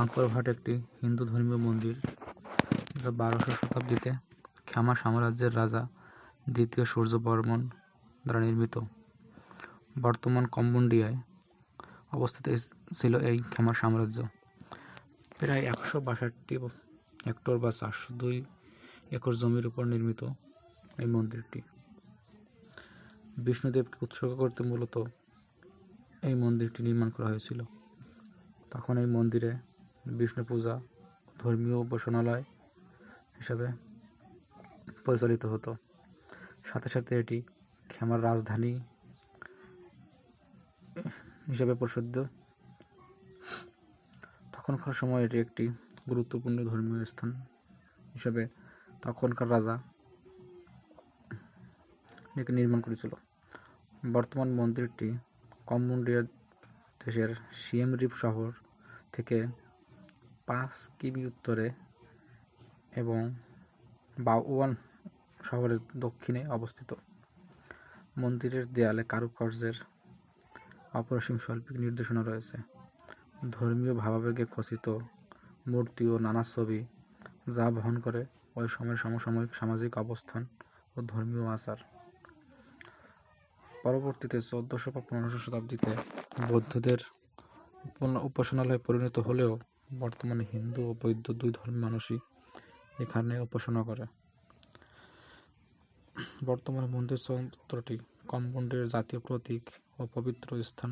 আঙ্করভাট একটি হিন্দু ধর্মীয় মন্দির যা 1200 শতাব্দীতে খ্যামা সাম্রাজ্যের রাজা দ্বিতীয় সূর্যবর্মন দ্বারা নির্মিত। বর্তমান কম্বোডিয়ায় অবস্থিত ছিল এই খ্যামা সাম্রাজ্য। প্রায় 162 হেক্টর বা 402 একর জমির উপর নির্মিত এই মন্দিরটি বিষ্ণুদেবকে উৎসর্গ করতে মূলত এই মন্দিরটি নির্মাণ করা হয়েছিল। তখন এই মন্দিরে বিষ্ণু পূজা ধর্মীয় উপাসনালয় হিসাবে পরিচালিত হতো। সাথে সাথে এটি খ্যামার রাজধানী হিসাবে প্রসিদ্ধ। তখনকার সময় এটি একটি গুরুত্বপূর্ণ ধর্মীয় স্থান হিসাবে তখনকার রাজা একে নির্মাণ করেছিল। বর্তমান মন্দিরটি কম্বোডিয়া দেশের সিয়েম রিপ শহর থেকে 5 কিমি উত্তরে এবং বাওয়ান শহরের দক্ষিণে অবস্থিত। মন্দিরের দেয়ালে কারুকার্যের অপরিসীম শৈল্পিক নির্দেশনা রয়েছে, ধর্মীয় ভাবাবেগে খচিত মূর্তি ও নানা ছবি, যা বহন করে ওই সময়ের সমসাময়িক সামাজিক অবস্থান ও ধর্মীয় আচার। পরবর্তীতে 1400 বা 1500 শতাব্দীতে বৌদ্ধদের উপাসনালয়ে পরিণত হলেও বর্তমানে হিন্দু ও বৌদ্ধ দুই ধর্মের মানুষই এখানে উপাসনা করে। বর্তমানে মন্দির চত্বরটি কম্বোডিয়ার জাতীয় প্রতীক ও পবিত্র স্থান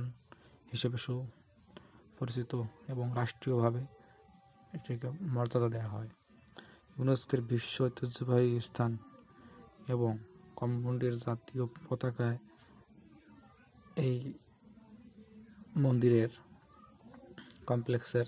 হিসেবে সুপরিচিত এবং রাষ্ট্রীয়ভাবে এটিকে মর্যাদা দেওয়া হয়। ইউনেস্কোর বিশ্ব ঐতিহ্যবাহী স্থান এবং কম্বোডিয়ার জাতীয় পতাকায় এই মন্দিরের কমপ্লেক্সের